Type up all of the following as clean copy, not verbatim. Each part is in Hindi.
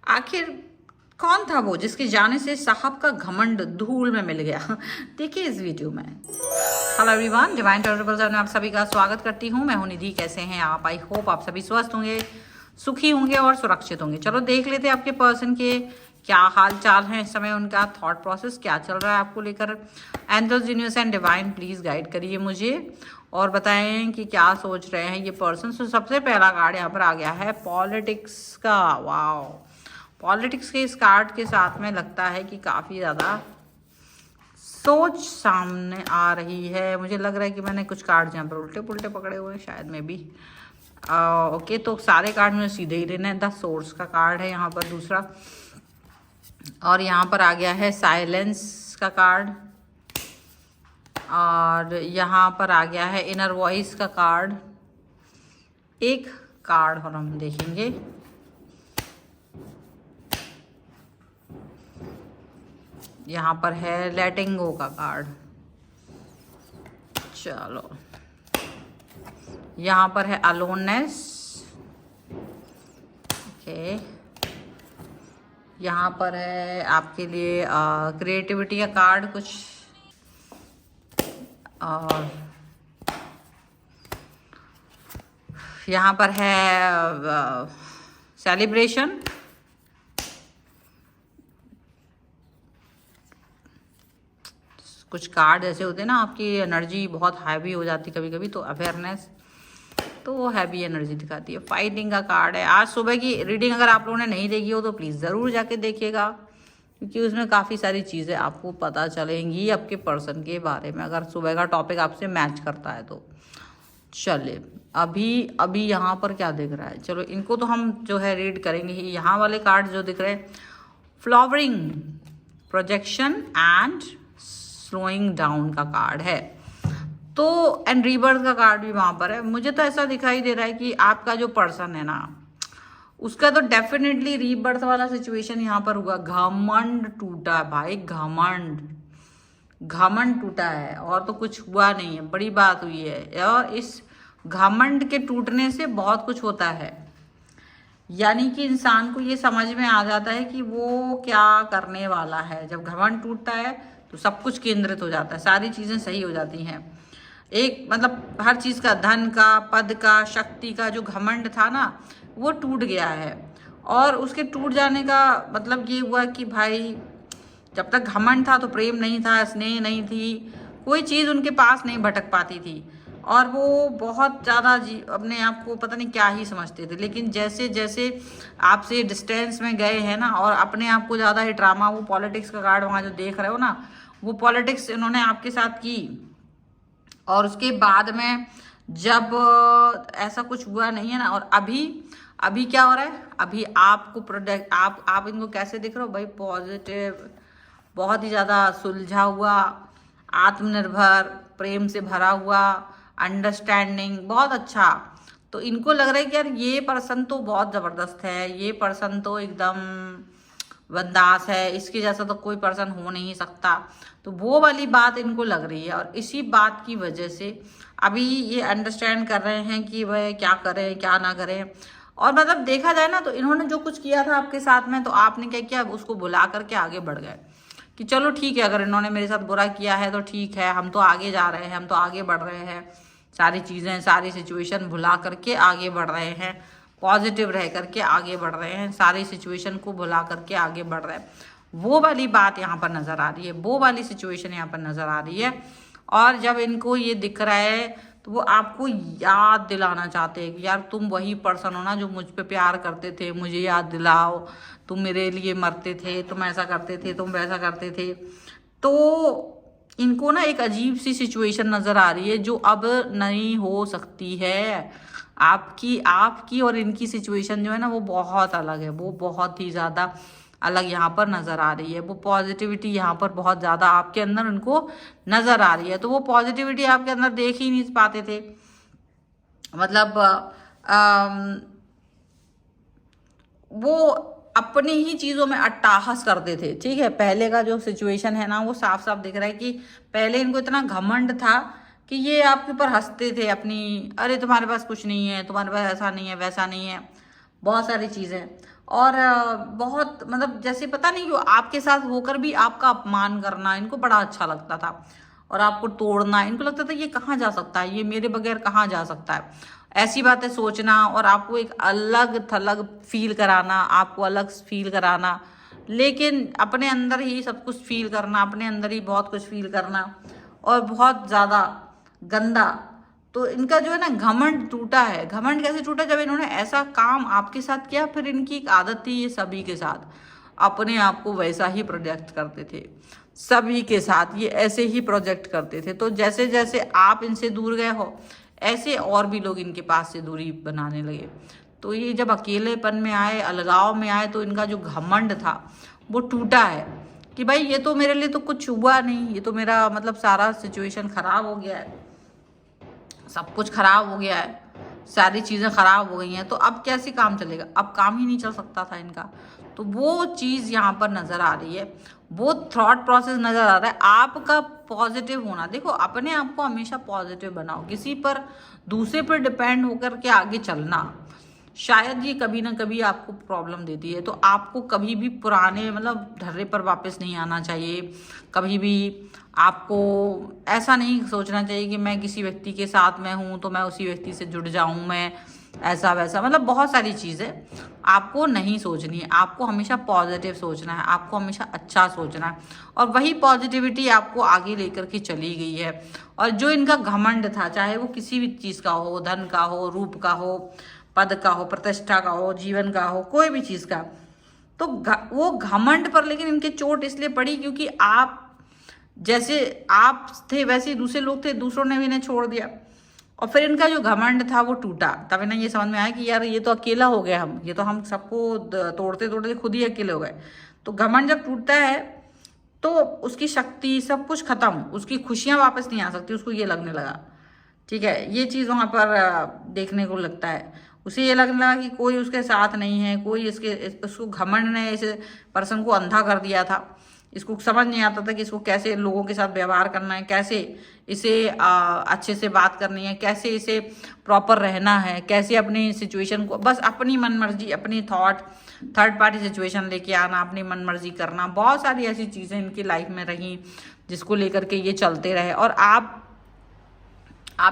आखिर कौन था वो जिसके जाने से साहब का घमंड धूल में मिल गया? देखिए इस वीडियो में। हेलो एवरीवन, डिवाइन टर्टल में आप सभी का स्वागत करती हूँ। मैं हूँ निधि। कैसे हैं आप? आई होप आप सभी स्वस्थ होंगे, सुखी होंगे और सुरक्षित होंगे। चलो देख लेते हैं आपके पर्सन के क्या हाल चाल है इस समय, उनका थॉट प्रोसेस क्या चल रहा है आपको लेकर। Angels, universe and divine please guide करिए मुझे और बताएं कि क्या सोच रहे हैं ये पर्सन। तो सबसे पहला कार्ड यहाँ पर आ गया है पॉलिटिक्स का। वाओ, पॉलिटिक्स के इस कार्ड के साथ में लगता है कि काफ़ी ज़्यादा सोच सामने आ रही है। मुझे लग रहा है कि मैंने कुछ कार्ड यहाँ पर उल्टे पुल्टे पकड़े हुए हैं शायद में भी। ओके, तो सारे कार्ड मुझे सीधे ही लेने हैं। द सोर्स का कार्ड है यहाँ पर दूसरा, और यहाँ पर आ गया है साइलेंस का कार्ड, और यहाँ पर आ गया है इनर वॉइस का कार्ड। एक कार्ड और हम देखेंगे, यहाँ पर है लेटिंग गो का कार्ड। चलो, यहाँ पर है अलोननेस। ओके, यहाँ पर है आपके लिए क्रिएटिविटी का कार्ड कुछ, और यहाँ पर है सेलिब्रेशन। कुछ कार्ड ऐसे होते हैं ना, आपकी एनर्जी बहुत हैवी हो जाती कभी कभी, तो अवेयरनेस, तो वो हैवी एनर्जी दिखाती है। फाइटिंग का कार्ड है। आज सुबह की रीडिंग अगर आप लोगों ने नहीं देखी हो तो प्लीज़ ज़रूर जाके देखिएगा, क्योंकि उसमें काफ़ी सारी चीज़ें आपको पता चलेंगी आपके पर्सन के बारे में, अगर सुबह का टॉपिक आपसे मैच करता है तो। चलिए, अभी यहाँ पर क्या दिख रहा है, चलो इनको तो हम जो है रीड करेंगे ही। यहाँ वाले कार्ड जो दिख रहे हैं, flowering, projection and slowing down का कार्ड है। तो एंड रीबर्थ का कार्ड भी वहां पर है। मुझे तो ऐसा दिखाई दे रहा है कि आपका जो पर्सन है ना, उसका तो डेफिनेटली रीबर्थ वाला सिचुएशन यहाँ पर हुआ। घमंड टूटा है भाई, घमंड टूटा है, और तो कुछ हुआ नहीं है, बड़ी बात हुई है। और इस घमंड के टूटने से बहुत कुछ होता है, यानी कि इंसान को ये समझ में आ जाता है कि वो क्या करने वाला है। जब घमंड टूटता है तो सब कुछ केंद्रित हो जाता है, सारी चीज़ें सही हो जाती हैं। एक मतलब हर चीज़ का, धन का, पद का, शक्ति का जो घमंड था ना, वो टूट गया है। और उसके टूट जाने का मतलब ये हुआ कि भाई, जब तक घमंड था तो प्रेम नहीं था, स्नेह नहीं थी, कोई चीज़ उनके पास नहीं भटक पाती थी, और वो बहुत ज़्यादा अपने आप को पता नहीं क्या ही समझते थे। लेकिन जैसे जैसे आपसे डिस्टेंस में गए हैं ना, और अपने आप को ज़्यादा ही ड्रामा, वो पॉलिटिक्स का कार्ड वहाँ जो देख रहे हो ना, वो पॉलिटिक्स इन्होंने आपके साथ की। और उसके बाद में जब ऐसा कुछ हुआ नहीं है ना, और अभी क्या हो रहा है, अभी आपको प्रोडक्ट, आप इनको कैसे दिख रहे हो भाई? पॉजिटिव, बहुत ही ज़्यादा सुलझा हुआ, आत्मनिर्भर, प्रेम से भरा हुआ, अंडरस्टैंडिंग, बहुत अच्छा। तो इनको लग रहा है कि यार ये पर्सन तो बहुत ज़बरदस्त है, ये पर्सन तो एकदम बंदास है, इसके जैसा तो कोई पर्सन हो नहीं सकता। तो वो वाली बात इनको लग रही है, और इसी बात की वजह से अभी ये अंडरस्टैंड कर रहे हैं कि वह क्या करें क्या ना करें। और मतलब देखा जाए ना, तो इन्होंने जो कुछ किया था आपके साथ में, तो आपने क्या किया, उसको भुला करके आगे बढ़ गए कि चलो ठीक है, अगर इन्होंने मेरे साथ बुरा किया है तो ठीक है, हम तो आगे जा रहे हैं, हम तो आगे बढ़ रहे हैं, सारी चीज़ें, सारी सिचुएशन भुला करके आगे बढ़ रहे हैं, पॉजिटिव रह करके आगे बढ़ रहे हैं, सारी सिचुएशन को भुला करके आगे बढ़ रहे हैं। वो वाली बात यहाँ पर नज़र आ रही है, वो वाली सिचुएशन यहाँ पर नज़र आ रही है। और जब इनको ये दिख रहा है तो वो आपको याद दिलाना चाहते हैं कि यार तुम वही पर्सन हो ना जो मुझ पे प्यार करते थे, मुझे याद दिलाओ, तुम मेरे लिए मरते थे, तुम ऐसा करते थे, तुम वैसा करते थे। तो इनको ना एक अजीब सी सिचुएशन नज़र आ रही है जो अब नहीं हो सकती है। आपकी और इनकी सिचुएशन जो है ना, वो बहुत अलग है, वो बहुत ही ज़्यादा अलग यहाँ पर नज़र आ रही है। वो पॉजिटिविटी यहाँ पर बहुत ज़्यादा आपके अंदर उनको नज़र आ रही है। तो वो पॉजिटिविटी आपके अंदर देख ही नहीं पाते थे, मतलब वो अपनी ही चीज़ों में अट्टाहस करते थे। ठीक है, पहले का जो सिचुएशन है ना, वो साफ साफ दिख रहा है कि पहले इनको इतना घमंड था कि ये आपके ऊपर हंसते थे अपनी, अरे तुम्हारे पास कुछ नहीं है, तुम्हारे पास ऐसा नहीं है, वैसा नहीं है। बहुत सारी चीज़ें। और बहुत मतलब जैसे पता नहीं क्यों आपके साथ होकर भी आपका अपमान करना इनको बड़ा अच्छा लगता था, और आपको तोड़ना इनको लगता था ये कहाँ जा सकता है, ये मेरे बगैर कहाँ जा सकता है। ऐसी बातें सोचना और आपको एक अलग थलग फील कराना, आपको अलग फील कराना, लेकिन अपने अंदर ही सब कुछ फील करना, अपने अंदर ही बहुत कुछ फील करना, और बहुत ज़्यादा गंदा। तो इनका जो है ना घमंड टूटा है। घमंड कैसे टूटा? जब इन्होंने ऐसा काम आपके साथ किया, फिर इनकी एक आदत थी ये सभी के साथ अपने आप को वैसा ही प्रोजेक्ट करते थे, सभी के साथ ये ऐसे ही प्रोजेक्ट करते थे। तो जैसे जैसे आप इनसे दूर गए हो, ऐसे और भी लोग इनके पास से दूरी बनाने लगे। तो ये जब अकेलेपन में आए, अलगाव में आए, तो इनका जो घमंड था वो टूटा है कि भाई ये तो मेरे लिए तो कुछ हुआ नहीं, ये तो मेरा मतलब सारा सिचुएशन खराब हो गया है, सब कुछ खराब हो गया है, सारी चीज़ें खराब हो गई हैं, तो अब कैसे काम चलेगा? अब काम ही नहीं चल सकता था इनका। तो वो चीज़ यहाँ पर नज़र आ रही है, वो थॉट प्रोसेस नज़र आ रहा है। आपका पॉजिटिव होना, देखो अपने आप को हमेशा पॉजिटिव बनाओ, किसी पर दूसरे पर डिपेंड होकर के आगे चलना शायद ये कभी ना कभी आपको प्रॉब्लम देती है। तो आपको कभी भी पुराने मतलब ढर्रे पर वापस नहीं आना चाहिए। कभी भी आपको ऐसा नहीं सोचना चाहिए कि मैं किसी व्यक्ति के साथ में हूँ तो मैं उसी व्यक्ति से जुड़ जाऊँ, मैं ऐसा वैसा, मतलब बहुत सारी चीज़ें आपको नहीं सोचनी है। आपको हमेशा पॉजिटिव सोचना है, आपको हमेशा अच्छा सोचना है, और वही पॉजिटिविटी आपको आगे लेकर के चली गई है। और जो इनका घमंड था, चाहे वो किसी भी चीज़ का हो, धन का हो, रूप का हो, पद का हो, प्रतिष्ठा का हो, जीवन का हो, कोई भी चीज़ का, तो वो घमंड पर लेकिन इनके चोट इसलिए पड़ी क्योंकि आप जैसे आप थे वैसे ही दूसरे लोग थे, दूसरों ने भी इन्हें छोड़ दिया, और फिर इनका जो घमंड था वो टूटा। तब इन्हें ये समझ में आया कि यार ये तो अकेला हो गया, ये तो हम सबको तोड़ते तोड़ते खुद ही अकेले हो गए। तो घमंड जब टूटता है तो उसकी शक्ति सब कुछ खत्म, उसकी खुशियाँ वापस नहीं आ सकती, उसको ये लगने लगा। ठीक है, ये चीज़ वहाँ पर देखने को लगता है। उसे ये लगने लगा कि कोई उसके साथ नहीं है, कोई उसको घमंड ने इस पर्सन को अंधा कर दिया था। इसको समझ नहीं आता था कि इसको कैसे लोगों के साथ व्यवहार करना है, कैसे इसे अच्छे से बात करनी है, कैसे इसे प्रॉपर रहना है, कैसे अपनी सिचुएशन को बस अपनी मन मर्जी, अपनी थॉट, थर्ड पार्टी सिचुएशन लेके आना, अपनी मन मर्जी करना, बहुत सारी ऐसी चीज़ें इनकी लाइफ में रही जिसको लेकर के ये चलते रहे। और आप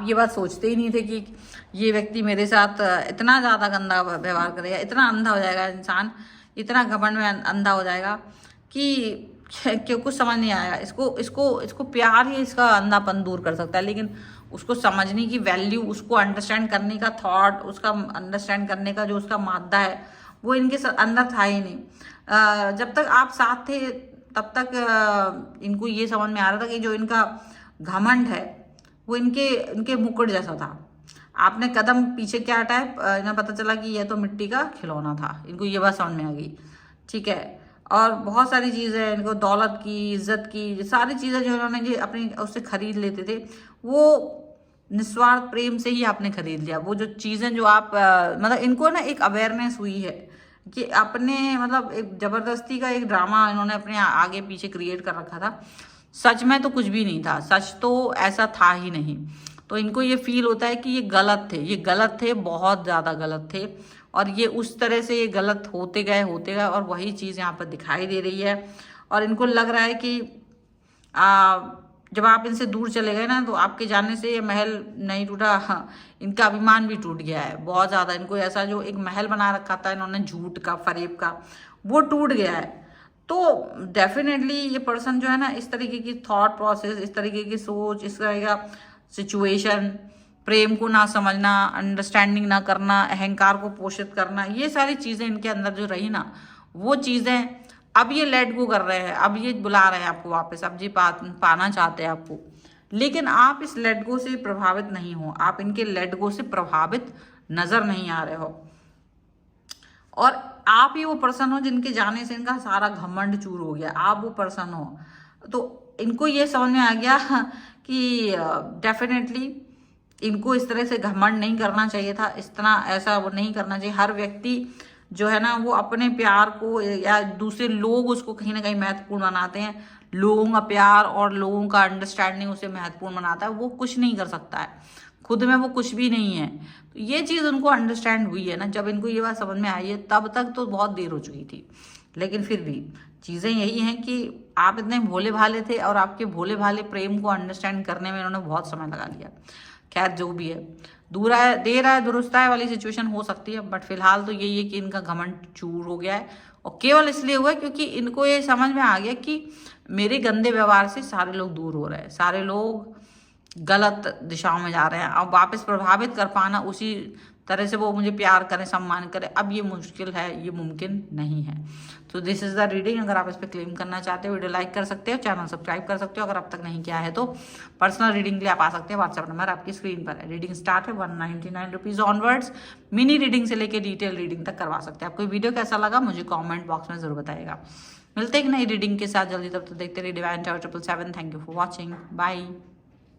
ये बात सोचते ही नहीं थे कि ये व्यक्ति मेरे साथ इतना ज़्यादा गंदा व्यवहार करेगा, इतना अंधा हो जाएगा इंसान, इतना घमंड में अंधा हो जाएगा कि क्यों कुछ समझ नहीं आएगा। इसको प्यार ही इसका अंधापन दूर कर सकता है, लेकिन उसको समझने की वैल्यू, उसको अंडरस्टैंड करने का थॉट, उसका अंडरस्टैंड करने का जो उसका मादा है वो इनके अंदर था ही नहीं। जब तक आप साथ थे तब तक इनको ये समझ में आ रहा था कि जो इनका घमंड है वो इनके मुकुट जैसा था। आपने कदम पीछे क्या हटाया, इन्हें पता चला कि यह तो मिट्टी का खिलौना था, इनको ये बात समझ में आ गई। ठीक है, और बहुत सारी चीज़ें इनको, दौलत की, इज्जत की, सारी चीज़ें जो इन्होंने जो अपनी उससे खरीद लेते थे वो निस्वार्थ प्रेम से ही आपने खरीद लिया। वो जो चीज़ें जो आप मतलब इनको ना एक अवेयरनेस हुई है कि अपने मतलब एक ज़बरदस्ती का एक ड्रामा इन्होंने अपने आगे पीछे क्रिएट कर रखा था। सच में तो कुछ भी नहीं था, सच तो ऐसा था ही नहीं। तो इनको ये फील होता है कि ये गलत थे, ये गलत थे, बहुत ज़्यादा गलत थे, और ये उस तरह से ये गलत होते गए और वही चीज़ यहाँ पर दिखाई दे रही है। और इनको लग रहा है कि जब आप इनसे दूर चले गए ना, तो आपके जाने से ये महल नहीं टूटा, हाँ, इनका अभिमान भी टूट गया है बहुत ज़्यादा। इनको ऐसा जो एक महल बना रखा था इन्होंने झूठ का, फरेब का, वो टूट गया है। तो डेफिनेटली ये पर्सन जो है ना, इस तरीके की थॉट प्रोसेस, इस तरीके की सोच, इस तरह का सिचुएशन, प्रेम को ना समझना, अंडरस्टैंडिंग ना करना, अहंकार को पोषित करना, ये सारी चीज़ें इनके अंदर जो रही ना, वो चीज़ें अब ये लेट गो कर रहे हैं, अब ये बुला रहे हैं आपको वापस, अब ये पाना चाहते हैं आपको। लेकिन आप इस लेट गो से प्रभावित नहीं हो, आप इनके लेट गो से प्रभावित नजर नहीं आ रहे हो, और आप ही वो पर्सन हो जिनके जाने से इनका सारा घमंड चूर हो गया। आप वो पर्सन हो, तो इनको ये समझ में आ गया कि डेफिनेटली इनको इस तरह से घमंड नहीं करना चाहिए था, इस तरह ऐसा वो नहीं करना चाहिए। हर व्यक्ति जो है ना, वो अपने प्यार को या दूसरे लोग उसको कहीं ना कहीं महत्वपूर्ण बनाते हैं। लोगों का प्यार और लोगों का अंडरस्टैंडिंग उसे महत्वपूर्ण बनाता है, वो कुछ नहीं कर सकता है। खुद में वो कुछ भी नहीं है। तो ये चीज़ उनको अंडरस्टैंड हुई है ना, जब इनको ये बात समझ में आई है तब तक तो बहुत देर हो चुकी थी। लेकिन फिर भी चीज़ें यही हैं कि आप इतने भोले भाले थे और आपके भोले भाले प्रेम को अंडरस्टैंड करने में इन्होंने बहुत समय लगा लिया। खैर जो भी है, दूर है देर है दुरुस्त है वाली सिचुएशन हो सकती है, बट फिलहाल तो यही है कि इनका घमंड चूर हो गया है, और केवल इसलिए हुआ है क्योंकि इनको ये समझ में आ गया कि मेरे गंदे व्यवहार से सारे लोग दूर हो रहे हैं, सारे लोग गलत दिशाओं में जा रहे हैं। अब वापस प्रभावित कर पाना उसी तरह से वो मुझे प्यार करें, सम्मान करें, अब ये मुश्किल है, ये मुमकिन नहीं है। तो दिस इज़ द रीडिंग। अगर आप इस पर क्लेम करना चाहते हो वीडियो लाइक कर सकते हो, चैनल सब्सक्राइब कर सकते हो अगर अब तक नहीं किया है तो। पर्सनल रीडिंग के लिए आप आ सकते हैं, व्हाट्सएप नंबर आपकी स्क्रीन पर है। रीडिंग स्टार्ट है 199 रुपीज़ ऑनवर्ड्स। मिनी रीडिंग से लेकर डिटेल रीडिंग तक करवा सकते हैं। आपको वीडियो कैसा लगा मुझे कॉमेंट बॉक्स में जरूर बताइएगा। मिलते हैं एक नई रीडिंग के साथ जल्दी, तब तक देखते रहिए divine tower 777। Thank you for watching, bye.